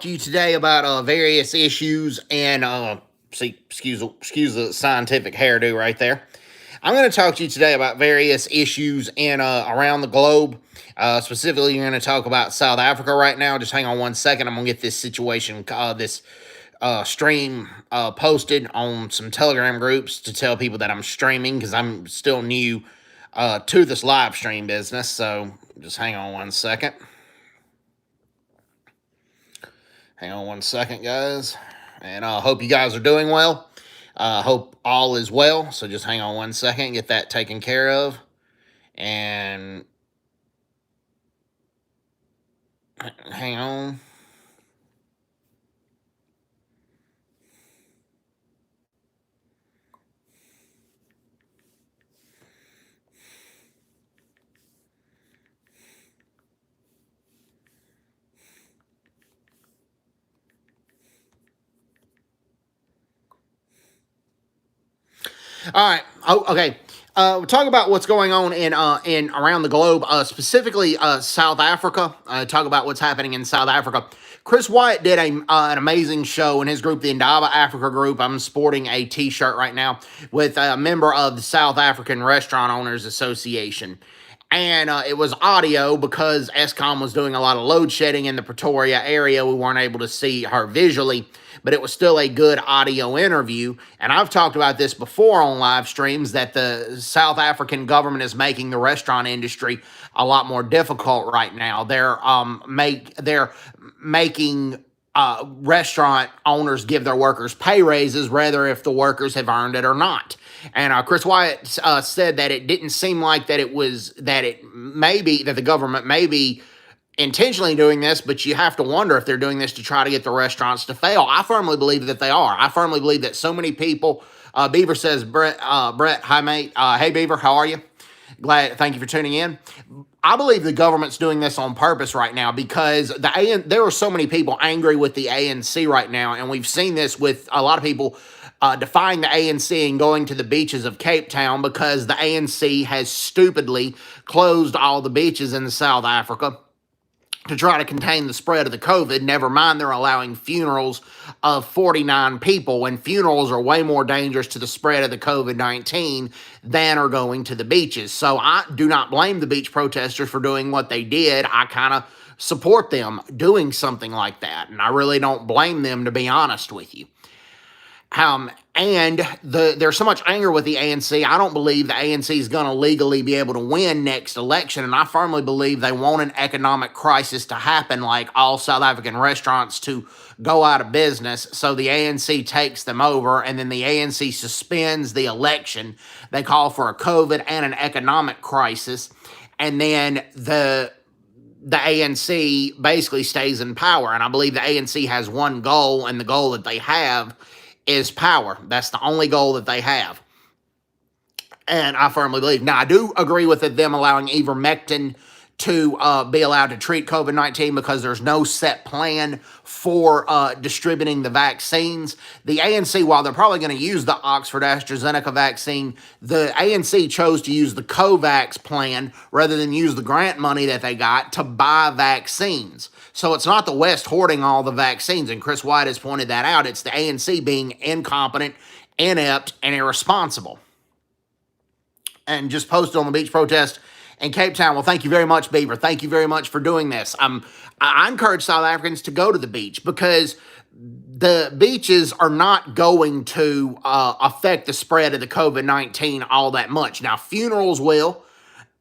to you today about various issues and excuse the scientific hairdo right there. I'm going to talk to you today about various issues in around the globe. Specifically, you're going to talk about South Africa right now. Just hang on one second. I'm going to get this situation, this stream posted on some Telegram groups to tell people that I'm streaming because I'm still new to this live stream business. So just hang on one second. Hang on one second, guys. And I hope you guys are doing well. Hope all is well. So just hang on one second, get that taken care of. And hang on. All right. Oh, okay. We'll talk about what's going on in around the globe, specifically South Africa. Talk about what's happening in South Africa. Chris Wyatt did an amazing show in his group, the Indaba Africa group. I'm sporting a T-shirt right now with a member of the South African Restaurant Owners Association. And it was audio because Eskom was doing a lot of load shedding in the Pretoria area. We weren't able to see her visually, but it was still a good audio interview. And I've talked about this before on live streams that the South African government is making the restaurant industry a lot more difficult right now. They're making restaurant owners give their workers pay raises, whether if the workers have earned it or not. And Chris Wyatt said that it didn't seem like that the government may be intentionally doing this, but you have to wonder if they're doing this to try to get the restaurants to fail. I firmly believe that they are. I firmly believe that so many people. Beaver says, Brett, hi mate. Hey Beaver, how are you? Thank you for tuning in. I believe the government's doing this on purpose right now because there are so many people angry with the ANC right now, and we've seen this with a lot of people defying the ANC and going to the beaches of Cape Town because the ANC has stupidly closed all the beaches in South Africa to try to contain the spread of the COVID. Never mind, they're allowing funerals of 49 people when funerals are way more dangerous to the spread of the COVID-19 than are going to the beaches. So I do not blame the beach protesters for doing what they did. I kind of support them doing something like that, and I really don't blame them, to be honest with you. There's so much anger with the ANC. I don't believe the ANC is going to legally be able to win next election, and I firmly believe they want an economic crisis to happen, like all South African restaurants to go out of business, so the ANC takes them over, and then the ANC suspends the election. They call for a COVID and an economic crisis, and then the ANC basically stays in power, and I believe the ANC has one goal, and the goal that they have is power. That's the only goal that they have. And I firmly believe. Now, I do agree with them allowing ivermectin to be allowed to treat COVID-19 because there's no set plan for distributing the vaccines. The ANC, while they're probably going to use the Oxford AstraZeneca vaccine, the ANC chose to use the COVAX plan rather than use the grant money that they got to buy vaccines. So it's not the West hoarding all the vaccines, and Chris White has pointed that out. It's the ANC being incompetent, inept, and irresponsible. And just posted on the beach protest in Cape Town. Well, thank you very much, Beaver. Thank you very much for doing this. I encourage South Africans to go to the beach because the beaches are not going to affect the spread of the COVID-19 all that much. Now, funerals will.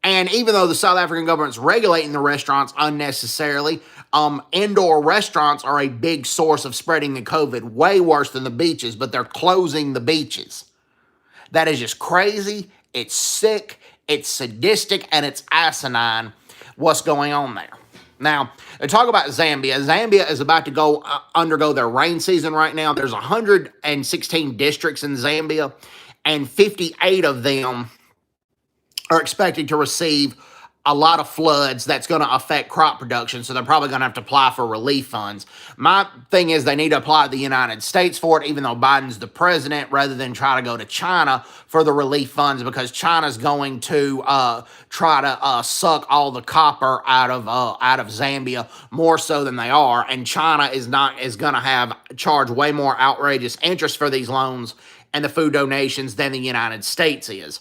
And even though the South African government's regulating the restaurants unnecessarily, indoor restaurants are a big source of spreading the COVID, way worse than the beaches, but they're closing the beaches. That is just crazy. It's sick, it's sadistic, and it's asinine what's going on there. Now, to talk about Zambia. Zambia is about to undergo their rain season right now. There's 116 districts in Zambia, and 58 of them are expected to receive a lot of floods that's going to affect crop production, so they're probably going to have to apply for relief funds. My thing is they need to apply to the United States for it, even though Biden's the president, rather than try to go to China for the relief funds, because China's going to try to suck all the copper out of Zambia more so than they are, and China is going to have charge way more outrageous interest for these loans and the food donations than the United States is.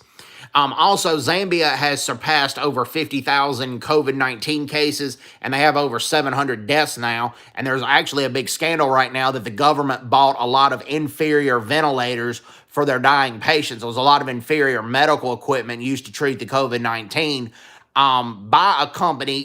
Also, Zambia has surpassed over 50,000 COVID-19 cases, and they have over 700 deaths now. And there's actually a big scandal right now that the government bought a lot of inferior ventilators for their dying patients. There was a lot of inferior medical equipment used to treat the COVID-19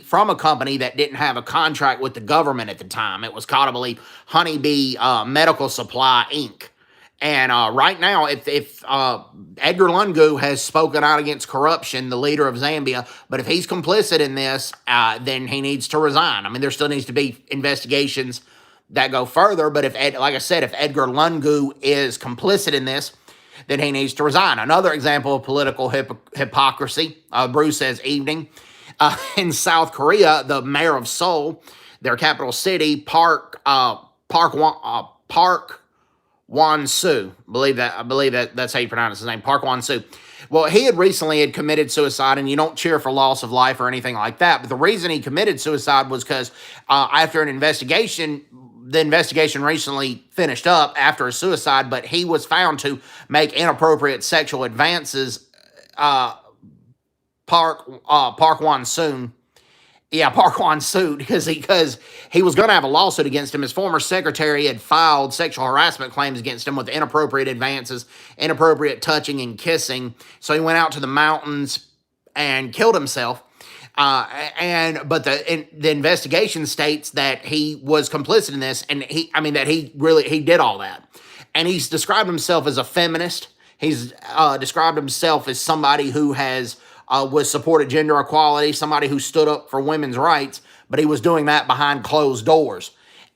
from a company that didn't have a contract with the government at the time. It was called, I believe, Honeybee Medical Supply, Inc. And right now, if Edgar Lungu has spoken out against corruption, the leader of Zambia, but if he's complicit in this, then he needs to resign. I mean, there still needs to be investigations that go further, but like I said, if Edgar Lungu is complicit in this, then he needs to resign. Another example of political hypocrisy, Bruce says, evening. In South Korea, the mayor of Seoul, their capital city, Park Won-soo, I believe that's how you pronounce his name, Park Won-soo. Well, he had recently committed suicide, and you don't cheer for loss of life or anything like that. But the reason he committed suicide was because after an investigation, the investigation recently finished up after a suicide, but he was found to make inappropriate sexual advances. Park Won-soo. Yeah, Park Won-soo, because he was going to have a lawsuit against him. His former secretary had filed sexual harassment claims against him with inappropriate advances, inappropriate touching and kissing. So he went out to the mountains and killed himself. But the investigation states that he was complicit in this, and he did all that. And he's described himself as a feminist. He's described himself as somebody who was supported gender equality, somebody who stood up for women's rights, but he was doing that behind closed doors.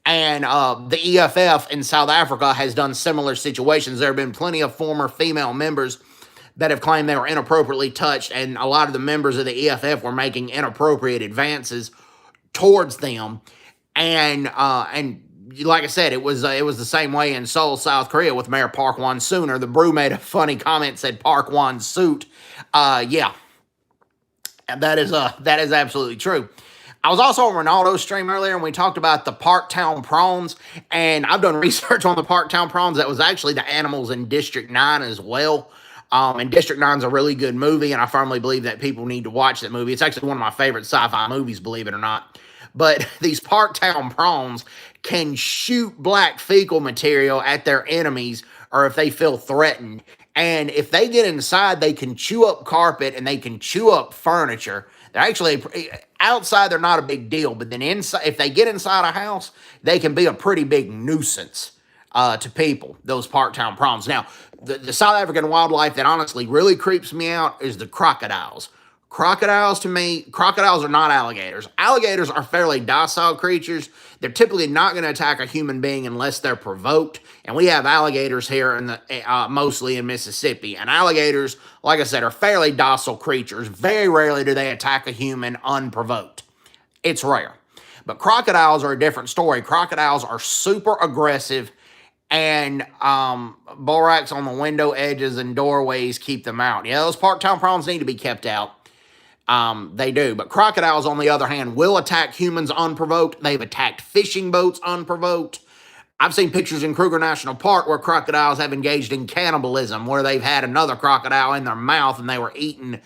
And the EFF in South Africa has done similar situations. There have been plenty of former female members that have claimed they were inappropriately touched, and a lot of the members of the EFF were making inappropriate advances towards them. And like I said, it was the same way in Seoul, South Korea, with Mayor Park Won-soo. The brew made a funny comment, said Park Won-soo. Yeah. And that is absolutely true. I was also on Ronaldo's stream earlier, and we talked about the Parktown prawns, and I've done research on the Parktown prawns. That was actually the animals in District 9 as well. And District 9 is a really good movie, and I firmly believe that people need to watch that movie. It's actually one of my favorite sci-fi movies, believe it or not. But these Parktown prawns can shoot black fecal material at their enemies, or if they feel threatened. And if they get inside, they can chew up carpet and they can chew up furniture. They're actually, outside, they're not a big deal. But then inside, if they get inside a house, they can be a pretty big nuisance to people, those Parktown prawns. Now, the South African wildlife that honestly really creeps me out is the crocodiles. Crocodiles, to me, crocodiles are not alligators. Alligators are fairly docile creatures. They're typically not going to attack a human being unless they're provoked. And we have alligators here mostly in Mississippi. And alligators, like I said, are fairly docile creatures. Very rarely do they attack a human unprovoked. It's rare. But crocodiles are a different story. Crocodiles are super aggressive, and borax on the window edges and doorways keep them out. Yeah, those Parktown prawns need to be kept out. They do. But crocodiles, on the other hand, will attack humans unprovoked. They've attacked fishing boats unprovoked. I've seen pictures in Kruger National Park where crocodiles have engaged in cannibalism, where they've had another crocodile in their mouth and they were eating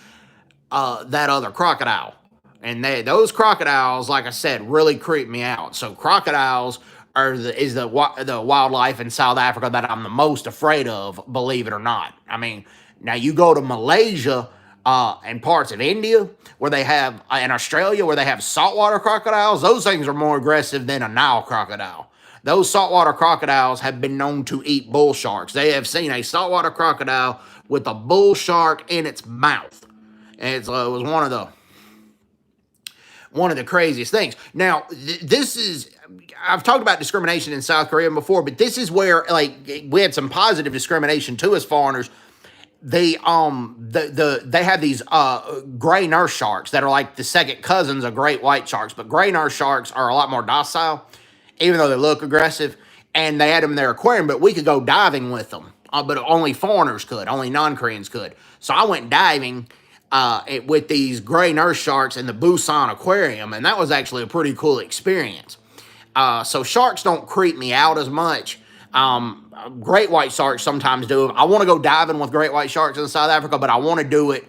that other crocodile. And those crocodiles, like I said, really creep me out. So crocodiles is the wildlife in South Africa that I'm the most afraid of, believe it or not. I mean, now you go to Malaysia and parts of India where they have, in Australia where they have saltwater crocodiles. Those things are more aggressive than a Nile crocodile. Those saltwater crocodiles have been known to eat bull sharks. They have seen a saltwater crocodile with a bull shark in its mouth. And it was one of the craziest things. Now, I've talked about discrimination in South Korea before, but this is where, like, we had some positive discrimination too as foreigners. they have these gray nurse sharks that are like the second cousins of great white sharks, but gray nurse sharks are a lot more docile, even though they look aggressive. And they had them in their aquarium, but we could go diving with them, but only foreigners could, only non-Koreans could. So I went diving with these gray nurse sharks in the Busan Aquarium, and that was actually a pretty cool experience. So sharks don't creep me out as much. Great white sharks sometimes do. I want to go diving with great white sharks in South Africa, but I want to do it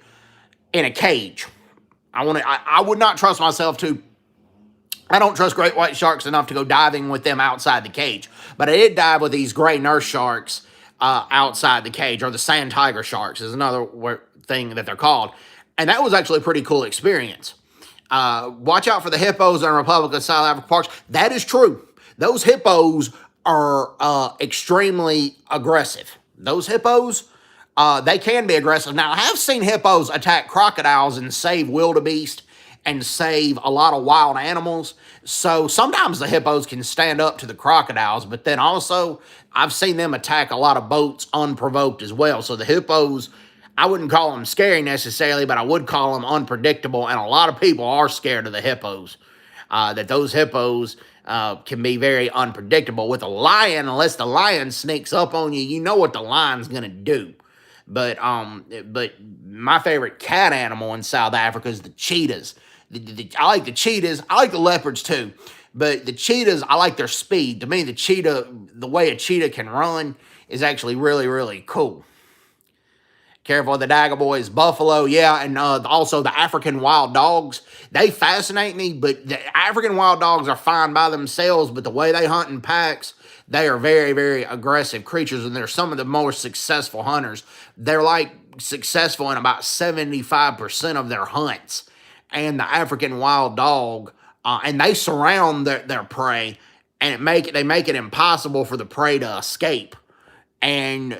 in a cage. I would not trust myself to. I don't trust great white sharks enough to go diving with them outside the cage. But I did dive with these gray nurse sharks outside the cage, or the sand tiger sharks is another thing that they're called. And that was actually a pretty cool experience. Watch out for the hippos in Republic of South Africa parks. That is true. Those hippos are extremely aggressive. Those hippos, they can be aggressive. Now, I have seen hippos attack crocodiles and save wildebeest and save a lot of wild animals. So sometimes the hippos can stand up to the crocodiles, but then also I've seen them attack a lot of boats unprovoked as well. So the hippos, I wouldn't call them scary necessarily, but I would call them unpredictable, and a lot of people are scared of the hippos. That those hippos can be very unpredictable. With a lion, unless the lion sneaks up on you, you know what the lion's gonna do. But my favorite cat animal in South Africa is the cheetahs. I like the cheetahs. I like the leopards too. But the cheetahs, I like their speed. To me, the way a cheetah can run is actually really, really cool. Careful of the Dagger Boys, buffalo, yeah, and also the African wild dogs. They fascinate me, but the African wild dogs are fine by themselves, but the way they hunt in packs, they are very, very aggressive creatures, and they're some of the more successful hunters. They're like successful in about 75% of their hunts. And the African wild dog, and they surround their prey, and they make it impossible for the prey to escape. And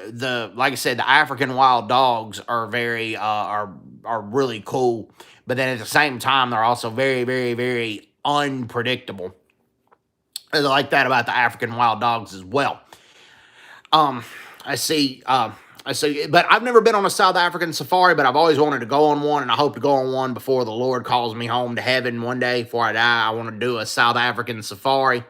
like I said, the African wild dogs are very are really cool, but then at the same time they're also very, very, very unpredictable. I like that about the African wild dogs as well. I see, but I've never been on a South African safari, but I've always wanted to go on one, and I hope to go on one before the Lord calls me home to heaven one day. Before I die, I want to do a South African safari,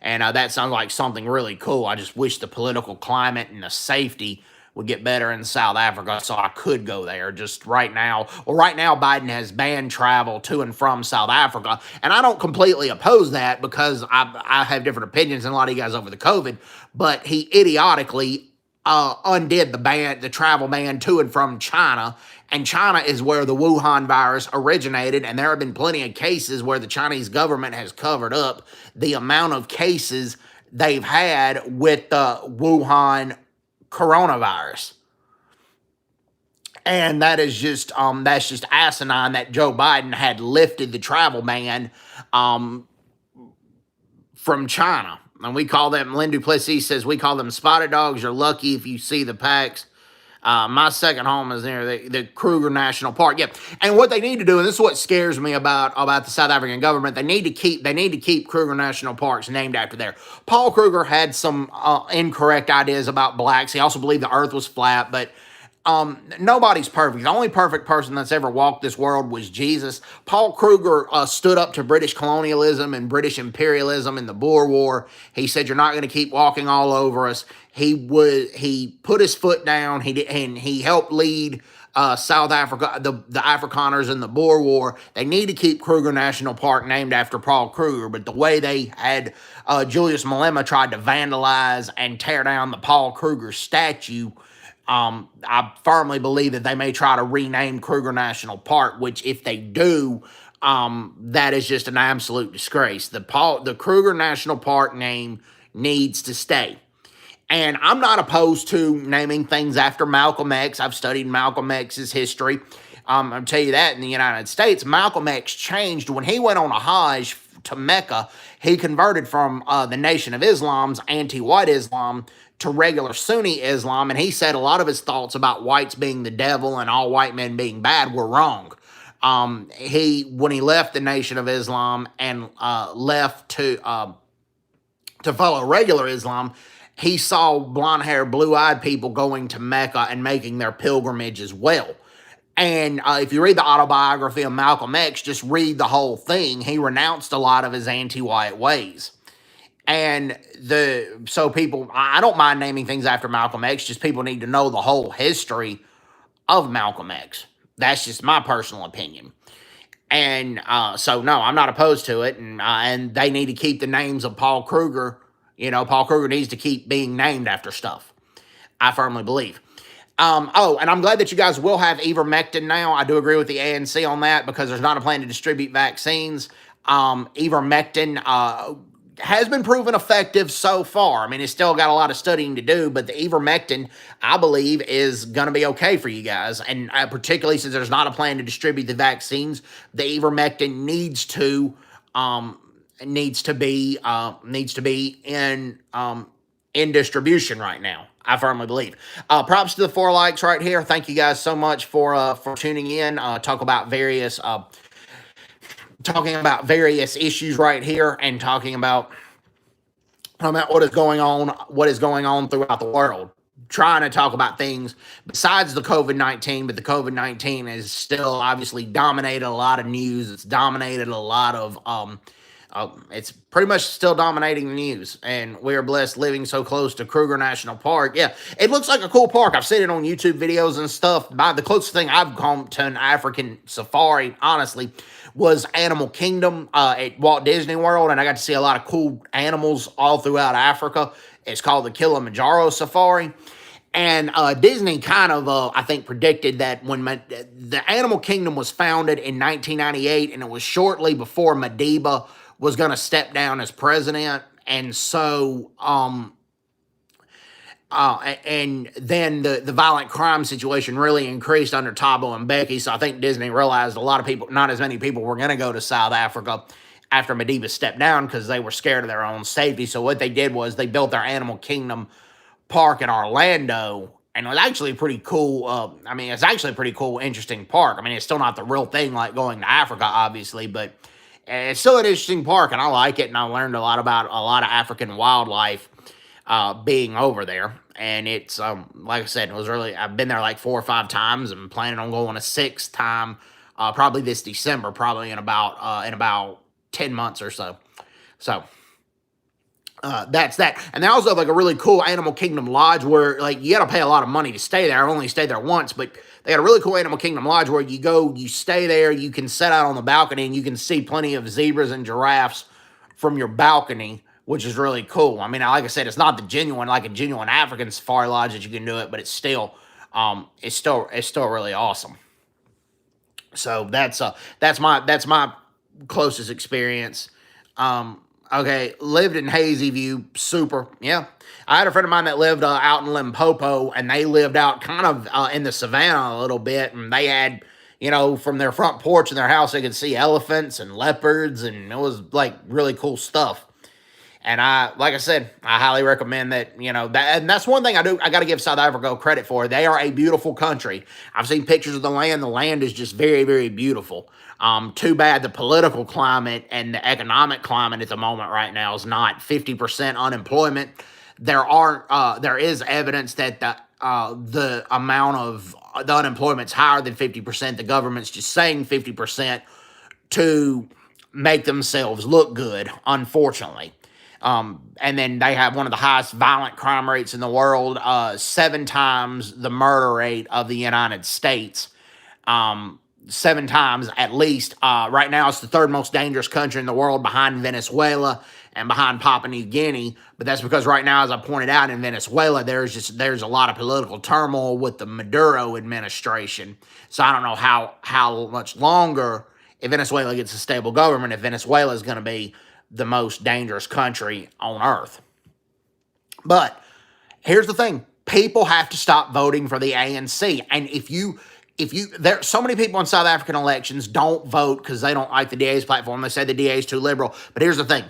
and that sounds like something really cool. I just wish the political climate and the safety would get better in South Africa so I could go there. Just right now, Biden has banned travel to and from South Africa, and I don't completely oppose that because I have different opinions than a lot of you guys over the COVID, but he idiotically undid the travel ban to and from China, and China is where the Wuhan virus originated, and there have been plenty of cases where the Chinese government has covered up the amount of cases they've had with the Wuhan coronavirus. And that's just asinine that Joe Biden had lifted the travel ban from China. And we call them, Lynn Duplessis says, we call them spotted dogs. You're lucky if you see the packs. My second home is near the Kruger National Park. Yep. And what they need to do, and this is what scares me about the South African government, they need to keep Kruger National Parks named after there. Paul Kruger had some incorrect ideas about blacks. He also believed the earth was flat, but nobody's perfect. The only perfect person that's ever walked this world was Jesus. Paul Kruger stood up to British colonialism and British imperialism in the Boer War. He said, "You're not going to keep walking all over us." He put his foot down. He helped lead South Africa, the Afrikaners in the Boer War. They need to keep Kruger National Park named after Paul Kruger, but the way they had Julius Malema tried to vandalize and tear down the Paul Kruger statue, I firmly believe that they may try to rename Kruger National Park, which if they do, that is just an absolute disgrace. The Kruger National Park name needs to stay. And I'm not opposed to naming things after Malcolm X. I've studied Malcolm X's history. I'll tell you that in the United States, Malcolm X changed when he went on a Hajj to Mecca. He converted from the Nation of Islam's anti-white Islam to regular Sunni Islam, and he said a lot of his thoughts about whites being the devil and all white men being bad were wrong. When he left the Nation of Islam and left to follow regular Islam, he saw blonde hair, blue eyed people going to Mecca and making their pilgrimage as well. And if you read the autobiography of Malcolm X, just read the whole thing. He renounced a lot of his anti-white ways. And so people, I don't mind naming things after Malcolm X, just people need to know the whole history of Malcolm X. That's just my personal opinion. And so, no, I'm not opposed to it. And they need to keep the names of Paul Kruger. Paul Kruger needs to keep being named after stuff. I firmly believe. And I'm glad that you guys will have ivermectin now. I do agree with the ANC on that because there's not a plan to distribute vaccines. Ivermectin has been proven effective so far. I mean, it's still got a lot of studying to do, but the ivermectin, I believe, is going to be okay for you guys. And particularly since there's not a plan to distribute the vaccines, the ivermectin needs to be in distribution right now. I firmly believe. Props to the 4 likes right here. Thank you guys so much for tuning in. Talking about various issues right here, and talking about what is going on throughout the world. Trying to talk about things besides the COVID-19, but the COVID-19 is still obviously dominated a lot of news. It's dominated a lot of it's pretty much still dominating the news, and we are blessed living so close to Kruger National Park. Yeah, it looks like a cool park. I've seen it on YouTube videos and stuff. The closest thing I've come to an African safari, honestly, was Animal Kingdom at Walt Disney World, and I got to see a lot of cool animals all throughout Africa. It's called the Kilimanjaro Safari. And Disney kind of, I think, predicted that when the Animal Kingdom was founded in 1998, and it was shortly before Madiba was going to step down as president. And so, and then the violent crime situation really increased under Thabo and Becky. So I think Disney realized a lot of people, not as many people, were going to go to South Africa after Madiba stepped down because they were scared of their own safety. So what they did was they built their Animal Kingdom park in Orlando, and it was actually pretty cool. It's actually a pretty cool, interesting park. I mean, it's still not the real thing like going to Africa, obviously, but it's still an interesting park, and I like it, and I learned a lot about a lot of African wildlife being over there. And it's, like I said, it was really, I've been there like 4 or 5 times. I'm planning on going a 6th time, probably this December, probably in about 10 months or so. So that's that. And they also have like a really cool Animal Kingdom lodge where like you got to pay a lot of money to stay there. I've only stayed there once, but they got a really cool Animal Kingdom lodge where you go, you stay there, you can sit out on the balcony, and you can see plenty of zebras and giraffes from your balcony, which is really cool. I mean, like I said, it's not a genuine African safari lodge that you can do it, but it's still really awesome. So that's my closest experience. Okay, lived in Hazy View, super, yeah. I had a friend of mine that lived out in Limpopo, and they lived out kind of in the savannah a little bit, and they had, from their front porch in their house, they could see elephants and leopards, and it was, like, really cool stuff. And like I said, I highly recommend that, and that's one thing I got to give South Africa credit for. They are a beautiful country. I've seen pictures of the land. The land is just very, very beautiful. Too bad the political climate and the economic climate at the moment right now is not 50% unemployment. There is evidence that the amount of the unemployment's higher than 50%. The government's just saying 50% to make themselves look good, unfortunately. And then they have one of the highest violent crime rates in the world, 7 times the murder rate of the United States. 7 times at least. Right now, it's the 3rd most dangerous country in the world behind Venezuela and behind Papua New Guinea. But that's because right now, as I pointed out, in Venezuela, there's a lot of political turmoil with the Maduro administration. So I don't know how much longer, if Venezuela gets a stable government, if Venezuela is going to be the most dangerous country on earth. But here's the thing. People have to stop voting for the ANC. And there so many people in South African elections don't vote because they don't like the DA's platform. They say the DA is too liberal. But here's the thing.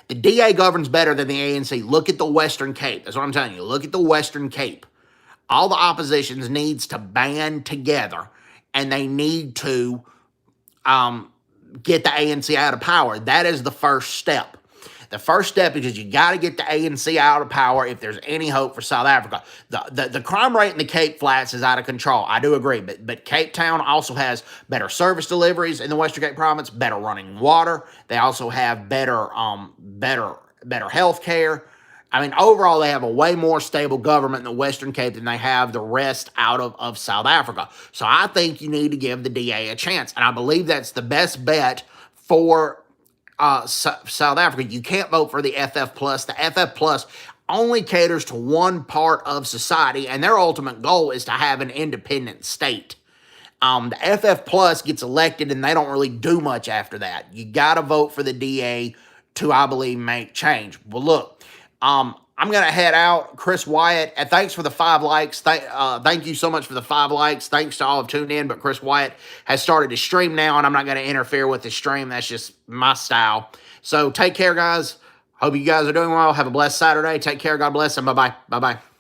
The DA governs better than the ANC. Look at the Western Cape. That's what I'm telling you. Look at the Western Cape. All the oppositions needs to band together, and they need to get the ANC out of power. That is the first step. The first step is you got to get the ANC out of power if there's any hope for South Africa. The crime rate in the Cape Flats is out of control. I do agree, but Cape Town also has better service deliveries in the Western Cape Province, better running water. They also have better health care. I mean, overall, they have a way more stable government in the Western Cape than they have the rest out of South Africa. So I think you need to give the DA a chance. And I believe that's the best bet for South Africa. You can't vote for the FF Plus. The FF Plus only caters to one part of society, and their ultimate goal is to have an independent state. The FF Plus gets elected, and they don't really do much after that. You got to vote for the DA to, I believe, make change. Well, look, I'm going to head out. Chris Wyatt, and thanks for the 5 likes. Thank you so much for the 5 likes. Thanks to all who tuned in, but Chris Wyatt has started to stream now, and I'm not going to interfere with the stream. That's just my style. So take care, guys. Hope you guys are doing well. Have a blessed Saturday. Take care. God bless, and bye-bye. Bye-bye.